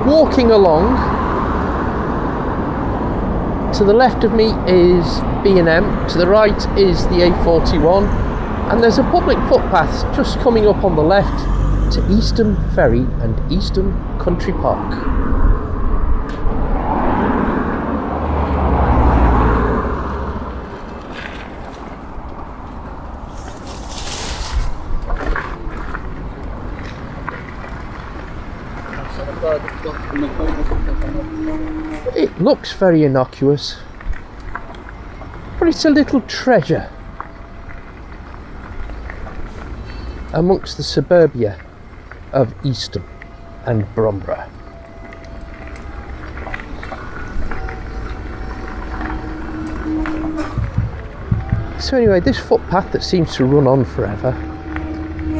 Walking along. To the left of me is B&M, to the right is the A41, and there's a public footpath just coming up on the left to Eastham Ferry and Estham Country Park. It looks very innocuous, but it's a little treasure amongst the suburbia of Eastham and Bromborough. So anyway, this footpath that seems to run on forever,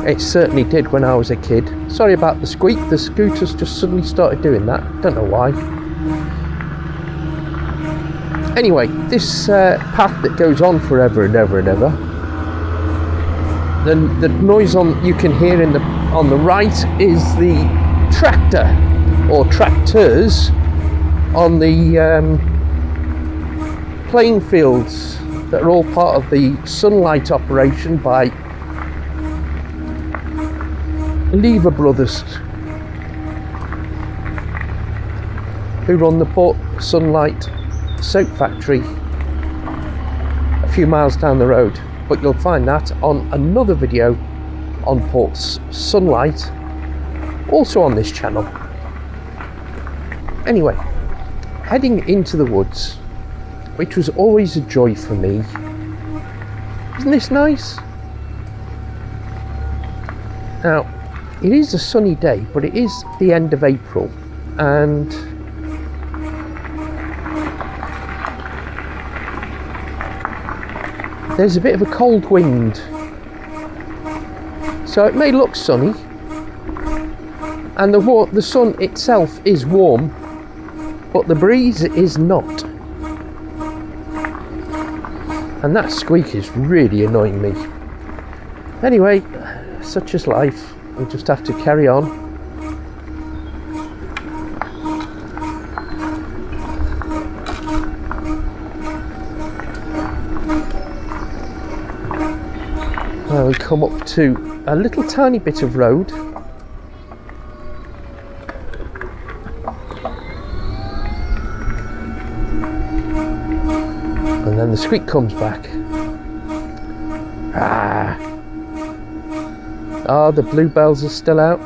it certainly did when I was a kid. Sorry about the squeak, the scooters just suddenly started doing that, don't know why. Anyway, this path that goes on forever and ever and ever, the noise you can hear on the right is the tractor or tractors on the playing fields that are all part of the sunlight operation by Lever Brothers, who run the Port Sunlight soap factory a few miles down the road. But you'll find that on another video on Port Sunlight, also on this channel. Anyway, heading into the woods, which was always a joy for me. Isn't this nice? Now, it is a sunny day, but it is the end of April, and there's a bit of a cold wind, so it may look sunny, and the sun itself is warm, but the breeze is not, and that squeak is really annoying me. Anyway, such is life. We'll just have to carry on. Well, we come up to a little tiny bit of road. And then the squeak comes back. The bluebells are still out.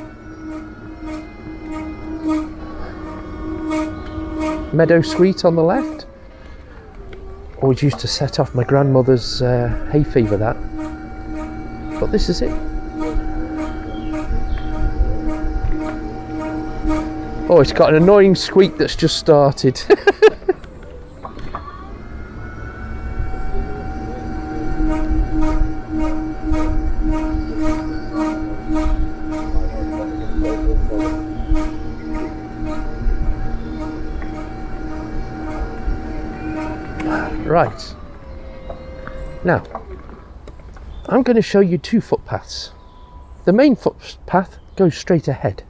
Meadow sweet on the left. Always used to set off my grandmother's hay fever, that. But this is it. Oh, it's got an annoying squeak that's just started. Right, now I'm going to show you two footpaths. The main footpath goes straight ahead,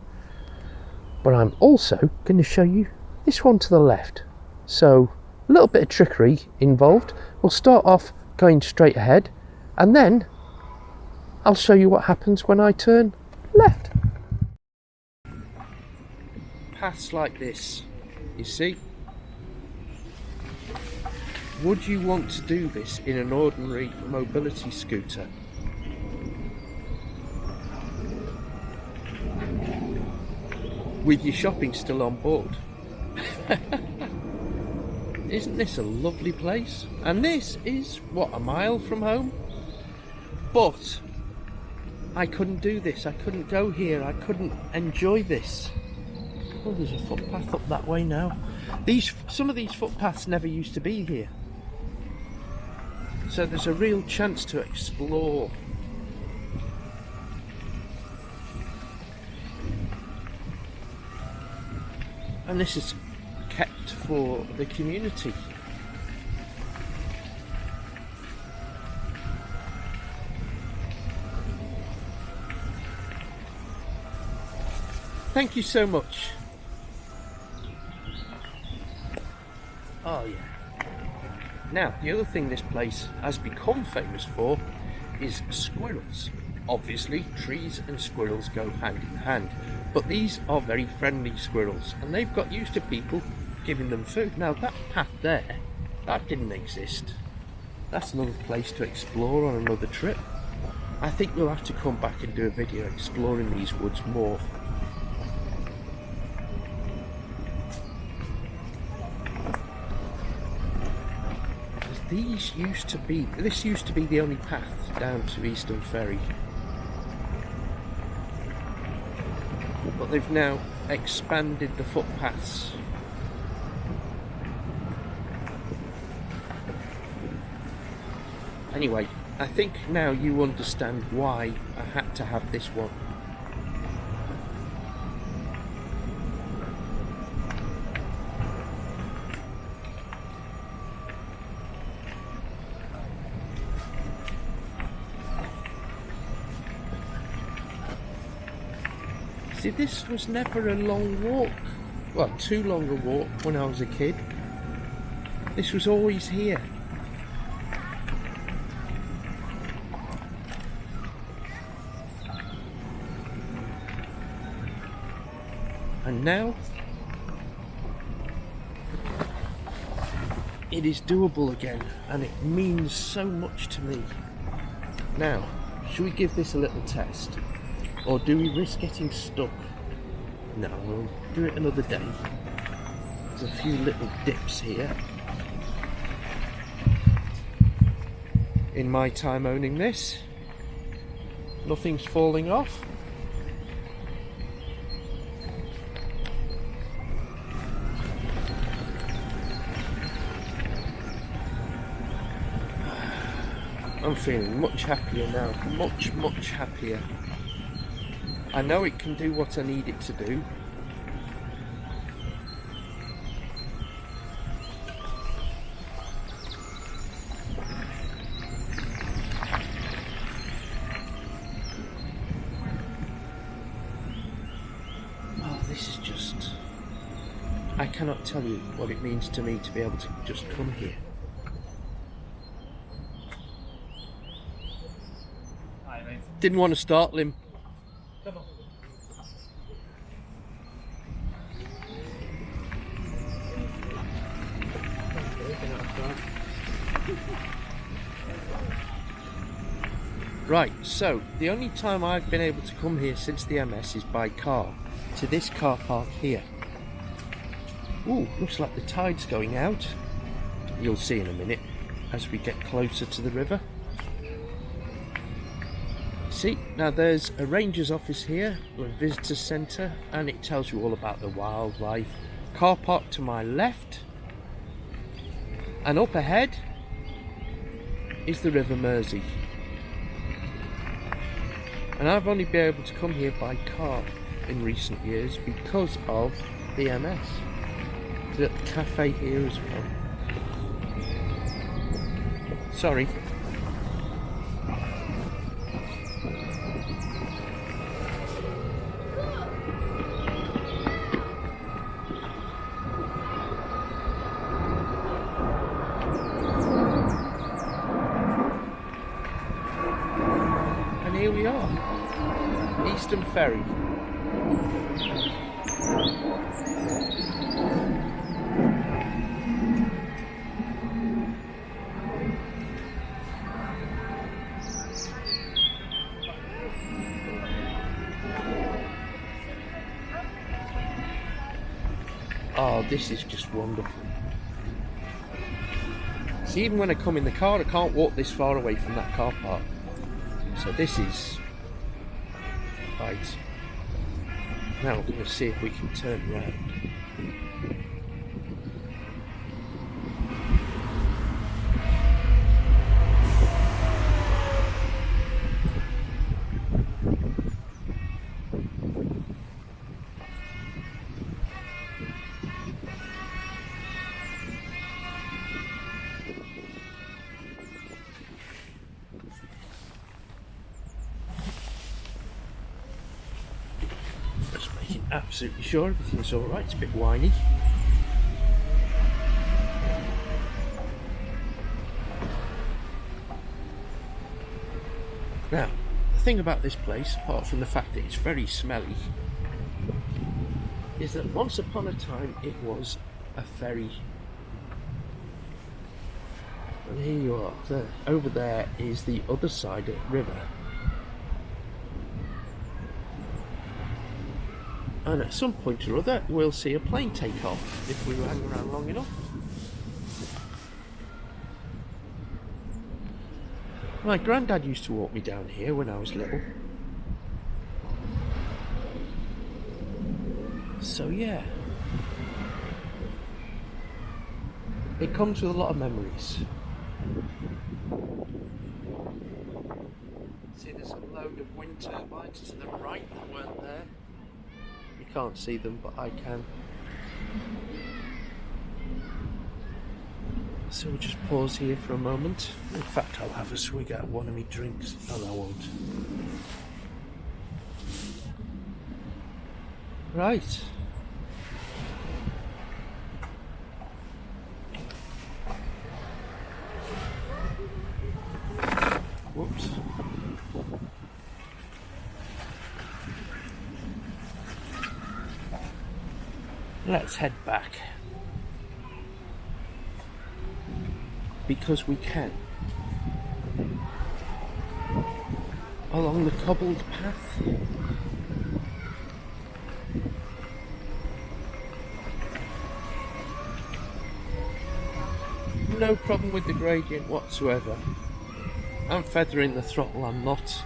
but I'm also going to show you this one to the left. So a little bit of trickery involved. We'll start off going straight ahead, and then I'll show you what happens when I turn left. Paths like this, you see. Would you want to do this in an ordinary mobility scooter? With your shopping still on board? Isn't this a lovely place? And this is, what, a mile from home? But I couldn't do this. I couldn't go here. I couldn't enjoy this. Oh, there's a footpath up that way now. Some of these footpaths never used to be here. So there's a real chance to explore. And this is kept for the community. thank you so much. Oh yeah. Now, the other thing this place has become famous for is squirrels. Obviously, trees and squirrels go hand in hand, but these are very friendly squirrels, and they've got used to people giving them food. Now, that path there, that didn't exist. That's another place to explore on another trip. I think we'll have to come back and do a video exploring these woods more. This used to be the only path down to Eastham Ferry, but they've now expanded the footpaths. Anyway, I think now you understand why I had to have this one. See, this was never a long walk. Well, too long a walk when I was a kid. This was always here. And now it is doable again, and it means so much to me. Now, should we give this a little test? Or do we risk getting stuck? No, we'll do it another day. There's a few little dips here. In my time owning this, nothing's falling off. I'm feeling much happier now, much happier. I know it can do what I need it to do. Oh, this is just... I cannot tell you what it means to me to be able to just come here. Didn't want to startle him. Come on. Right, so the only time I've been able to come here since the MS is by car, to this car park here. Ooh, looks like the tide's going out. You'll see in a minute as we get closer to the river. See, now there's a ranger's office here, a visitor centre, and it tells you all about the wildlife. Car park to my left, and up ahead is the River Mersey. And I've only been able to come here by car in recent years because of the MS. There's a cafe here as well. Sorry. Here we are, Eastham Ferry. Oh, this is just wonderful. See, even when I come in the car, I can't walk this far away from that car park. So this is right. Now we're going to see if we can turn around. absolutely sure everything's alright. It's a bit whiny. Now, the thing about this place, apart from the fact that it's very smelly, is that once upon a time it was a ferry. And here you are. There. Over there is the other side of the river. And at some point or other we'll see a plane take off if we hang around long enough. My granddad used to walk me down here when I was little. So yeah, it comes with a lot of memories. See, there's a load of wind turbines to the right that weren't there. You can't see them, but I can. So we'll just pause here for a moment. In fact, I'll have a swig out of one of my drinks. No, I won't. Right. Whoops. Let's head back. Because we can. Along the cobbled path. No problem with the gradient whatsoever. I'm feathering the throttle, I'm not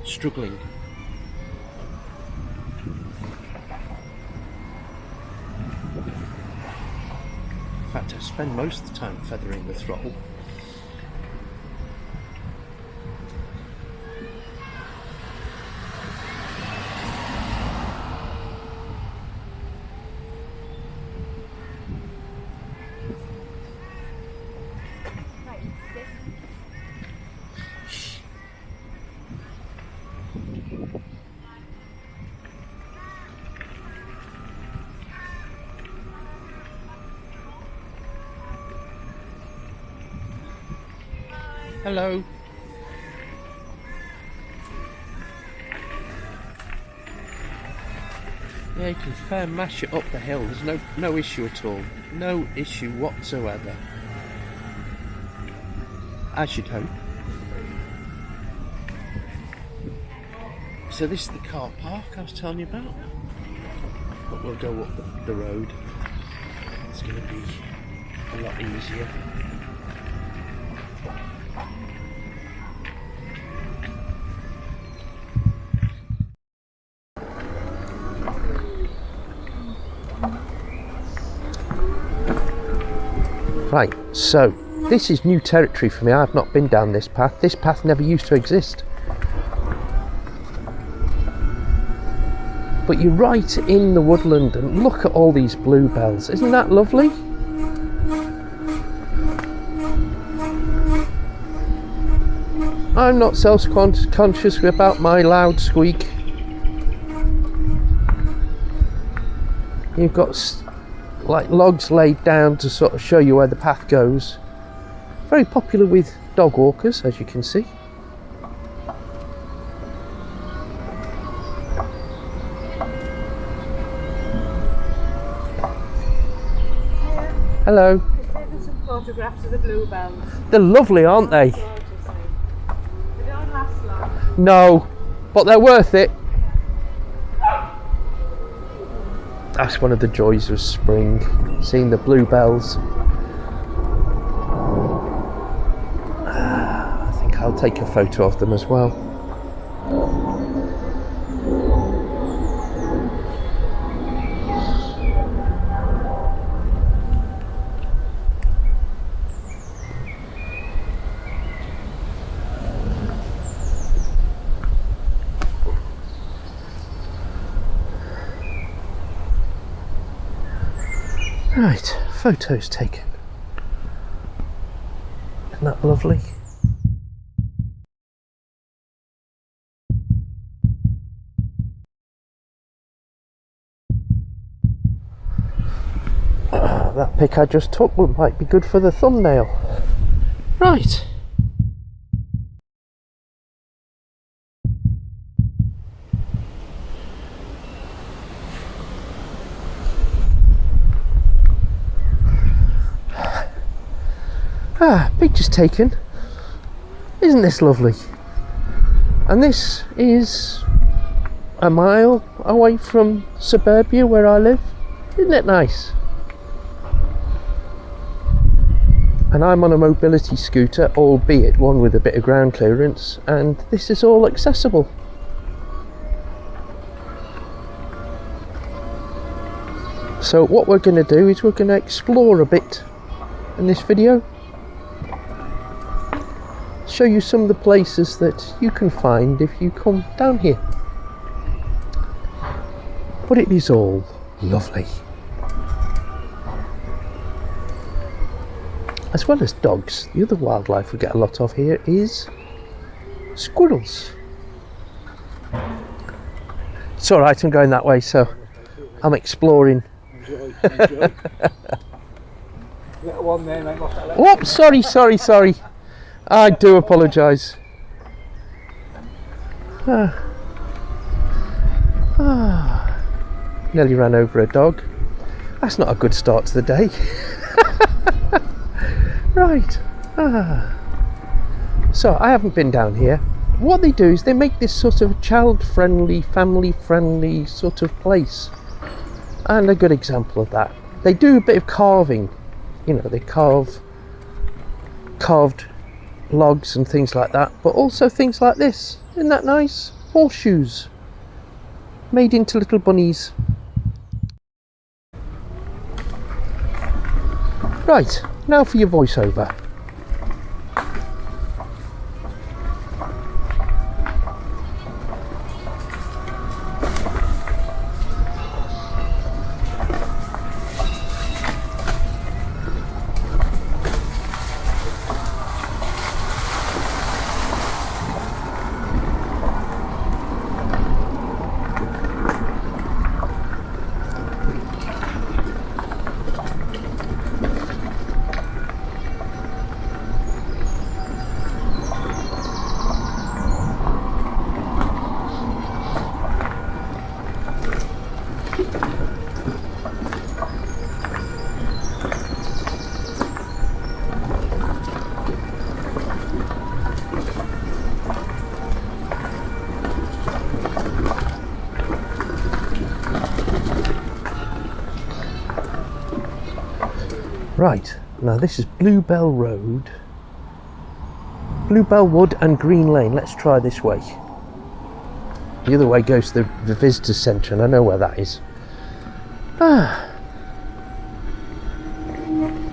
struggling. In fact, I spend most of the time feathering the throttle. Hello. Yeah, you can fair mash it up the hill. There's no issue at all. No issue whatsoever. I should hope. So this is the car park I was telling you about. But we'll go up the road. It's going to be a lot easier. Right, so this is new territory for me. I've not been down this path. This path never used to exist. But you're right in the woodland and look at all these bluebells. Isn't that lovely? I'm not self-conscious about my loud squeak. You've got like logs laid down to sort of show you where the path goes. Very popular with dog walkers, as you can see. Hello. There's some photographs of the bluebells. They're lovely, aren't they? They don't last long. No, but they're worth it. That's one of the joys of spring, seeing the bluebells. I think I'll take a photo of them as well. Right, photos taken. Isn't that lovely? pic I just took might be good for the thumbnail. Right. Pictures taken. Isn't this lovely? And this is a mile away from suburbia where I live. Isn't it nice? And I'm on a mobility scooter, albeit one with a bit of ground clearance, and this is all accessible. So what we're going to do is we're going to explore a bit in this video. Show you some of the places that you can find if you come down here. But it is all lovely. As well as dogs, the other wildlife we get a lot of here is squirrels. It's alright, I'm going that way, so I'm exploring. Enjoy. Little one there, mate. Whoops, sorry. I do apologise. Nearly ran over a dog. That's not a good start to the day. Right. So I haven't been down here. What they do is they make this sort of child-friendly, family-friendly sort of place. And a good example of that. They do a bit of carving. You know, they carved logs and things like that, but also things like this. Isn't that nice? Horseshoes made into little bunnies. Right, now for your voiceover. Right, now this is Bluebell Road, Bluebell Wood and Green Lane. Let's try this way. The other way goes to the visitor centre, and I know where that is.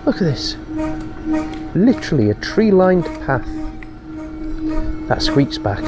Look at this. Literally a tree-lined path. That squeaks back.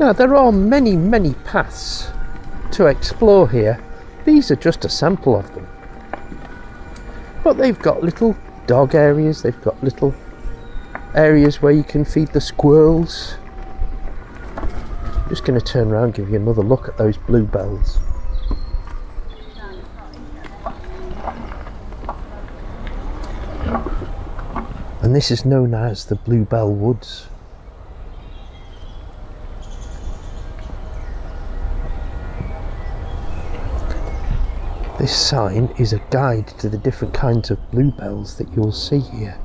Now there are many paths to explore here. These are just a sample of them. But they've got little dog areas, they've got little areas where you can feed the squirrels. I'm just going to turn around and give you another look at those bluebells. And this is known as the Bluebell Woods. This sign is a guide to the different kinds of bluebells that you'll see here.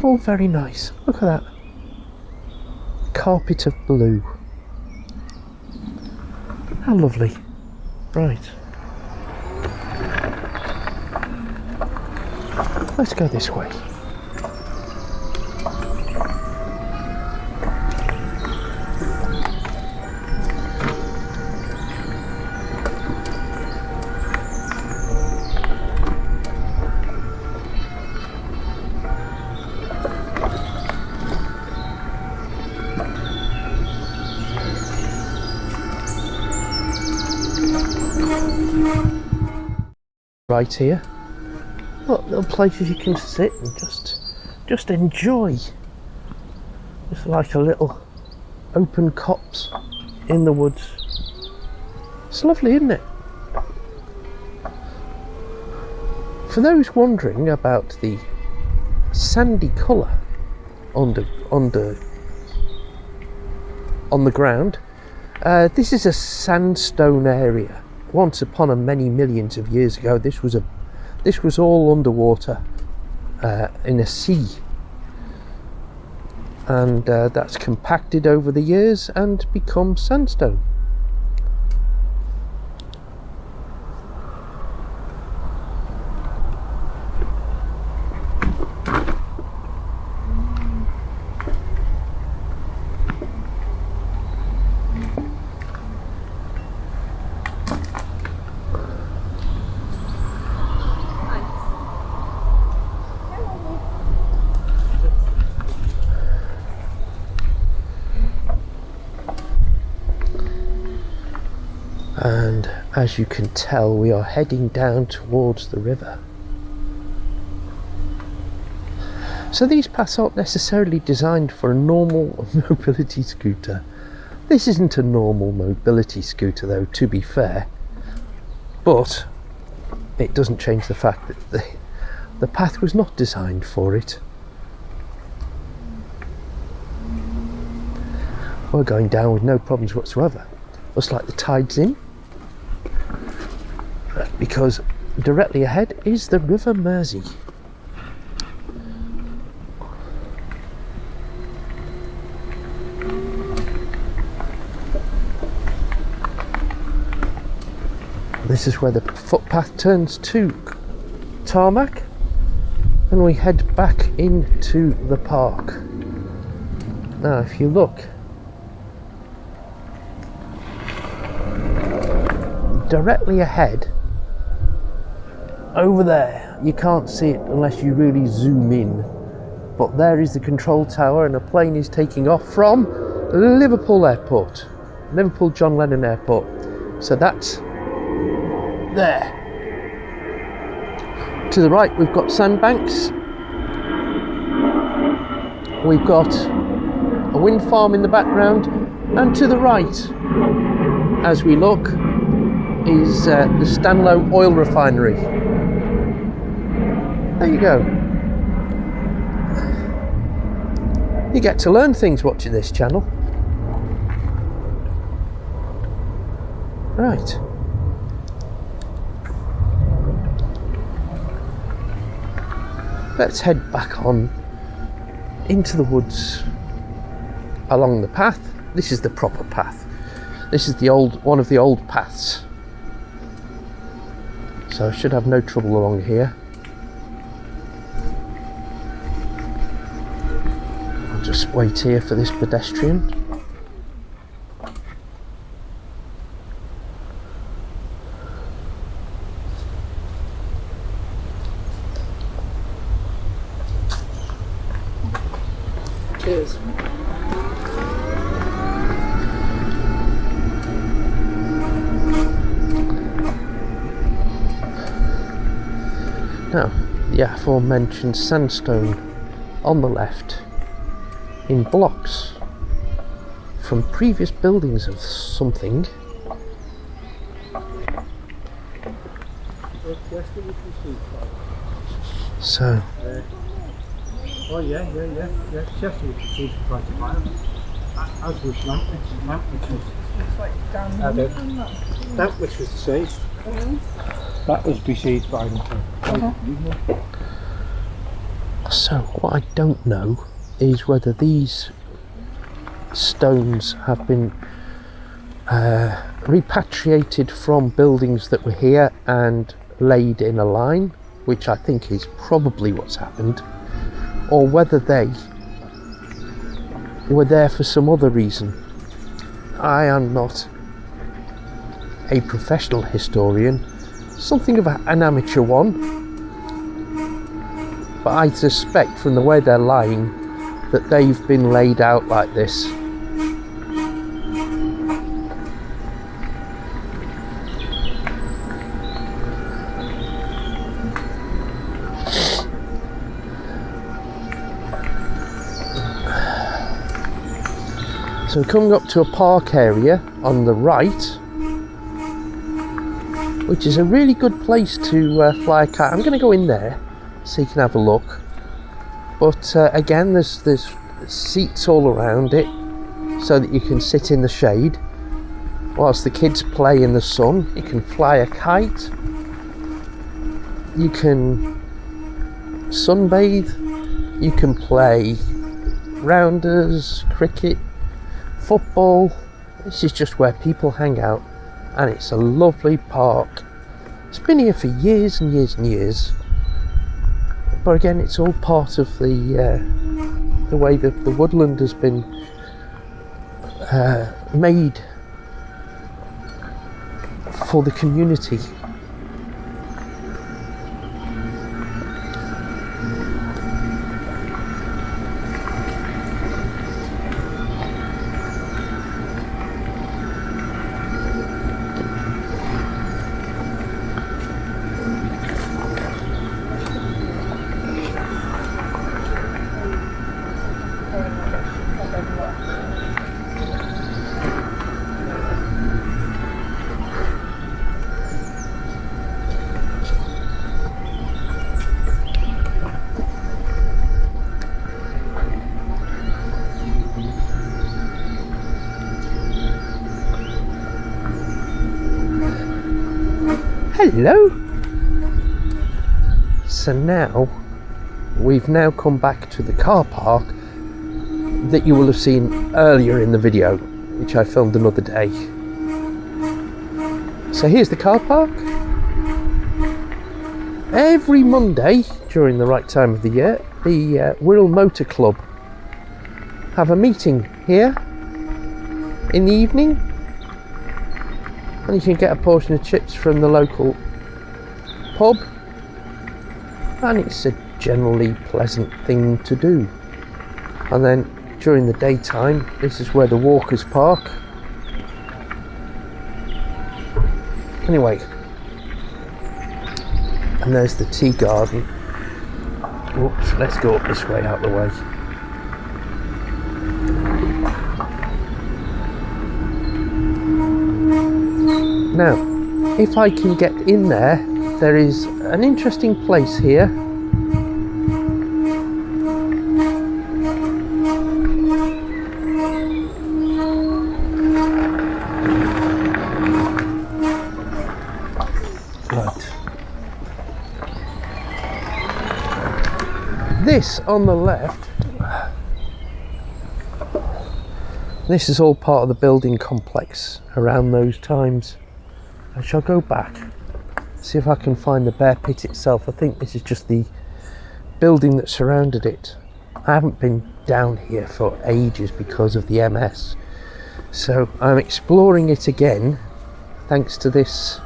All very nice. Look at that. Carpet of blue. How lovely. Right. Let's go this way. Right here, look, little places you can sit and just enjoy. It's like a little open copse in the woods. It's lovely, isn't it? For those wondering about the sandy colour on the ground, this is a sandstone area. Once upon a many millions of years ago, this was all underwater in a sea, and that's compacted over the years and become sandstone. And as you can tell, we are heading down towards the river. So these paths aren't necessarily designed for a normal mobility scooter. This isn't a normal mobility scooter though, to be fair, but it doesn't change the fact that the path was not designed for it. We're going down with no problems whatsoever. Looks like the tide's in, because directly ahead is the River Mersey. This is where the footpath turns to tarmac, and we head back into the park. Now if you look directly ahead, over there, you can't see it unless you really zoom in, but there is the control tower, and a plane is taking off from Liverpool Airport, Liverpool John Lennon Airport. So that's there. To the right we've got sandbanks, we've got a wind farm in the background, and to the right as we look is the Stanlow oil refinery. There you go. You get to learn things watching this channel. Right. Let's head back on into the woods along the path. This is the proper path. This is one of the old paths. So I should have no trouble along here. I'll just wait here for this pedestrian. Cheers. Now, the aforementioned sandstone on the left in blocks from previous buildings of something. So, Oh yeah. Chester was received for quite a while. As was Lamp, which was that which was the same. That was besieged by them. so what I don't know is whether these stones have been repatriated from buildings that were here and laid in a line, which I think is probably what's happened, or whether they were there for some other reason. I am not a professional historian, something of an amateur one, but I suspect from the way they're lying that they've been laid out like this. So coming up to a park area on the right, which is a really good place to fly a kite. I'm going to go in there so you can have a look. But again, there's seats all around it so that you can sit in the shade whilst the kids play in the sun. You can fly a kite. You can sunbathe. You can play rounders, cricket, football. This is just where people hang out, and it's a lovely park. It's been here for years and years and years, but again, it's all part of the way that the woodland has been made for the community. Hello. So now we've come back to the car park that you will have seen earlier in the video, which I filmed another day. So here's the car park. Every Monday during the right time of the year, the Wirral Motor Club have a meeting here in the evening, and you can get a portion of chips from the local pub, and it's a generally pleasant thing to do. And then during the daytime, this is where the walkers park. Anyway, and there's the tea garden. Whoops, let's go up this way out the way. Now, if I can get in there, there is an interesting place here. Right. This on the left, this is all part of the building complex around those times. I shall go back, see if I can find the bear pit itself. I think this is just the building that surrounded it. I haven't been down here for ages because of the MS, so I'm exploring it again thanks to this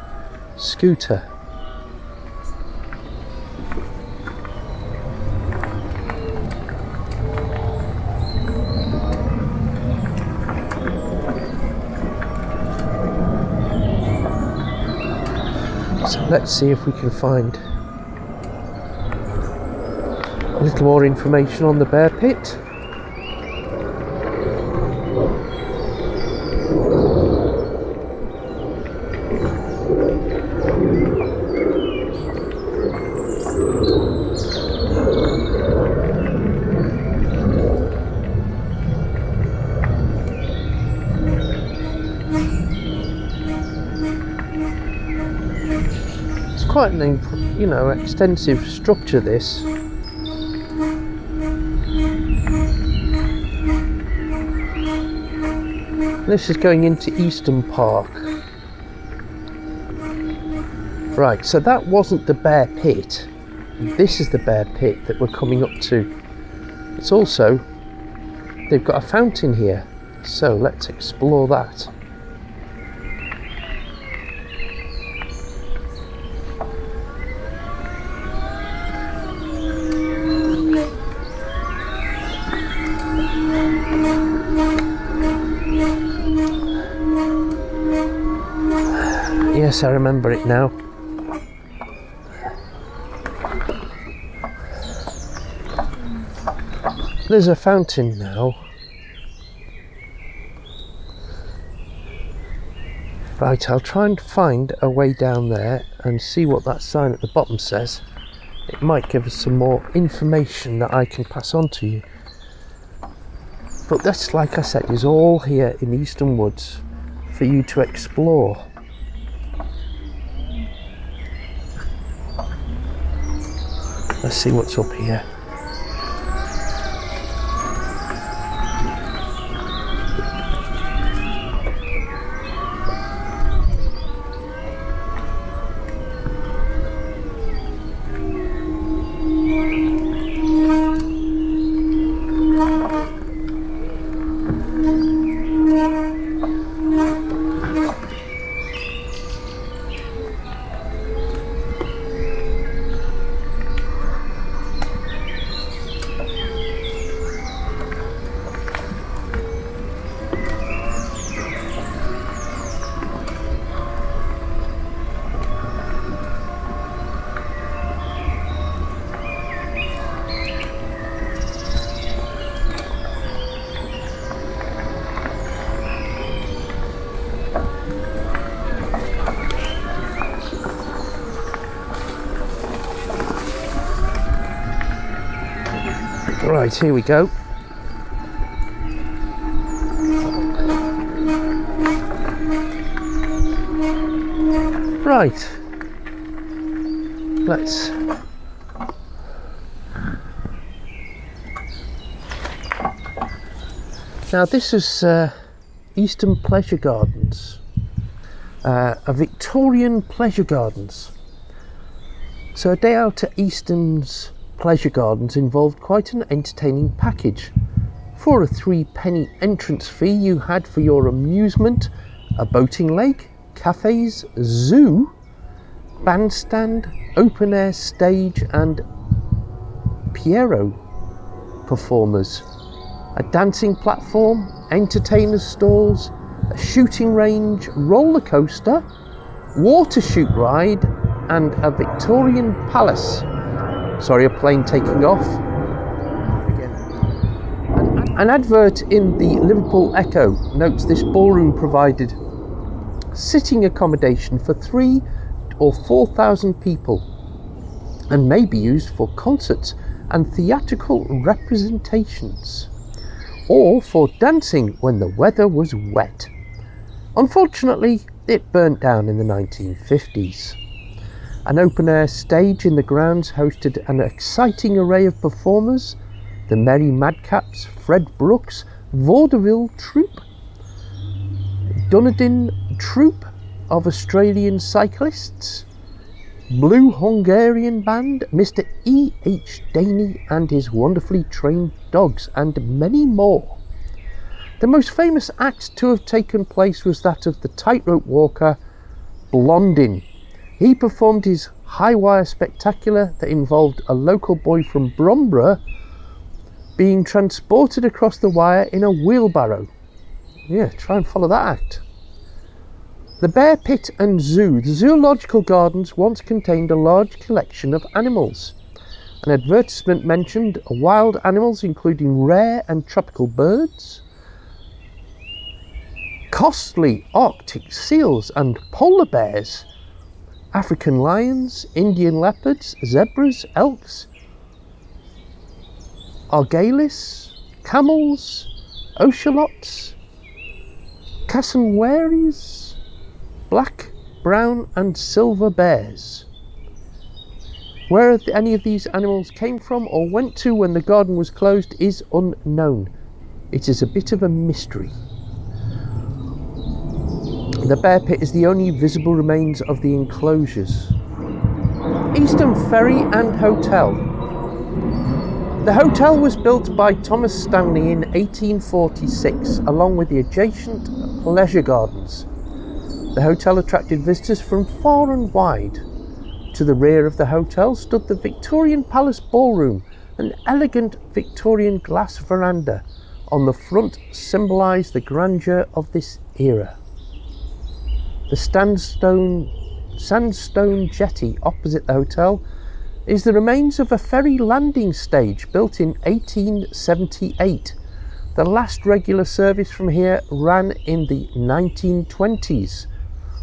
scooter. let's see if we can find a little more information on the bear pit. Quite an, extensive structure, this. This is going into Eastham Park. Right, so that wasn't the bear pit. This is the bear pit that we're coming up to. It's also, they've got a fountain here, so let's explore that. Yes, I remember it now. There's a fountain now. Right, I'll try and find a way down there and see what that sign at the bottom says. It might give us some more information that I can pass on to you. But that's, like I said, is all here in Eastham Woods for you to explore. Let's see what's up here. Right, here we go. Right, let's now this is Eastham Pleasure Gardens, a Victorian pleasure gardens. So a day out at Eastham's Pleasure Gardens involved quite an entertaining package. For a 3-penny entrance fee, you had for your amusement a boating lake, cafes, zoo, bandstand, open air stage and Piero performers, a dancing platform, entertainers stalls, a shooting range, roller coaster, water shoot ride and a Victorian palace. Sorry, a plane taking off. An advert in the Liverpool Echo notes this ballroom provided sitting accommodation for 3,000 or 4,000 people and may be used for concerts and theatrical representations or for dancing when the weather was wet. Unfortunately, it burnt down in the 1950s. An open-air stage in the grounds hosted an exciting array of performers: the Merry Madcaps, Fred Brooks, Vaudeville Troupe, Dunedin Troupe of Australian Cyclists, Blue Hungarian Band, Mr. E.H. Daney and his wonderfully trained dogs, and many more. The most famous act to have taken place was that of the tightrope walker Blondin. He performed his high wire spectacular that involved a local boy from Bromborough being transported across the wire in a wheelbarrow. Yeah, try and follow that act. The Bear Pit and Zoo. The zoological gardens once contained a large collection of animals. An advertisement mentioned wild animals including rare and tropical birds, costly Arctic seals and polar bears, African lions, Indian leopards, zebras, elks, argalis, camels, ocelots, cassowaries, black, brown and silver bears. Where any of these animals came from or went to when the garden was closed is unknown. It is a bit of a mystery. The Bear Pit is the only visible remains of the enclosures. Eastham Ferry and Hotel. The hotel was built by Thomas Stanley in 1846 along with the adjacent pleasure gardens. The hotel attracted visitors from far and wide. To the rear of the hotel stood the Victorian Palace Ballroom, an elegant Victorian glass veranda. On the front symbolised the grandeur of this era. The sandstone jetty opposite the hotel is the remains of a ferry landing stage built in 1878. The last regular service from here ran in the 1920s.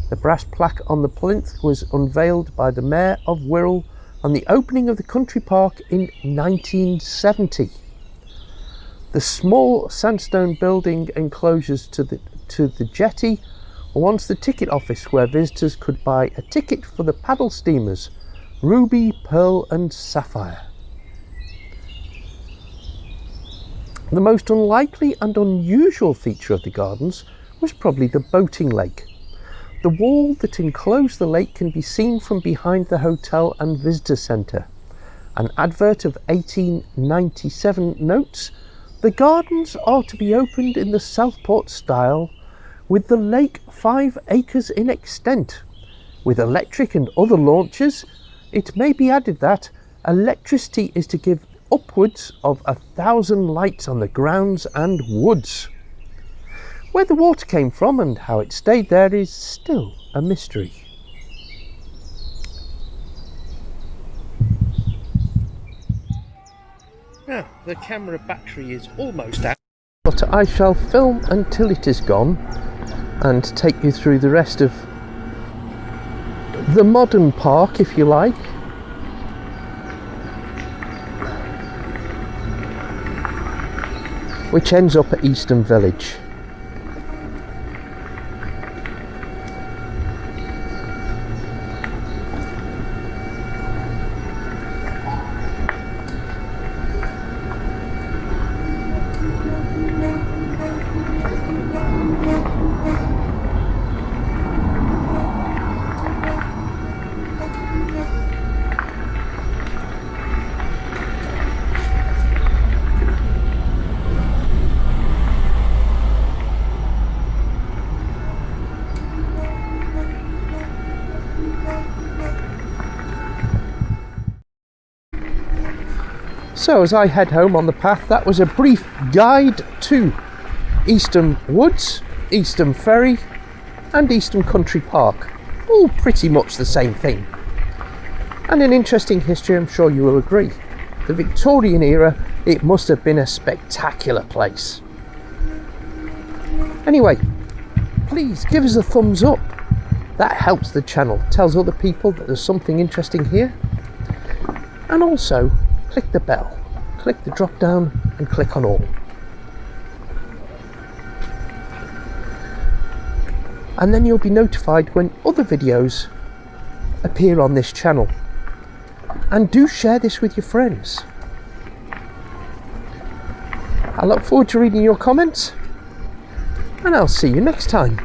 The brass plaque on the plinth was unveiled by the Mayor of Wirral on the opening of the country park in 1970. The small sandstone building enclosures to the jetty were once the ticket office where visitors could buy a ticket for the paddle steamers Ruby, Pearl and Sapphire. The most unlikely and unusual feature of the gardens was probably the boating lake. The wall that enclosed the lake can be seen from behind the hotel and visitor centre. An advert of 1897 notes, "The gardens are to be opened in the Southport style, with the lake 5 acres in extent. With electric and other launches, it may be added that electricity is to give upwards of 1,000 lights on the grounds and woods." Where the water came from and how it stayed there is still a mystery. Now, the camera battery is almost out, but I shall film until it is gone and take you through the rest of the modern park, if you like. Which ends up at Eastham Village. So as I head home on the path, that was a brief guide to Eastham Woods, Eastham Ferry and Estham Country Park. All pretty much the same thing. And an interesting history, I'm sure you will agree. The Victorian era, it must have been a spectacular place. Anyway, please give us a thumbs up. That helps the channel, tells other people that there's something interesting here. And also, click the bell, click the drop down and click on all. And then you'll be notified when other videos appear on this channel. And do share this with your friends. I look forward to reading your comments, and I'll see you next time.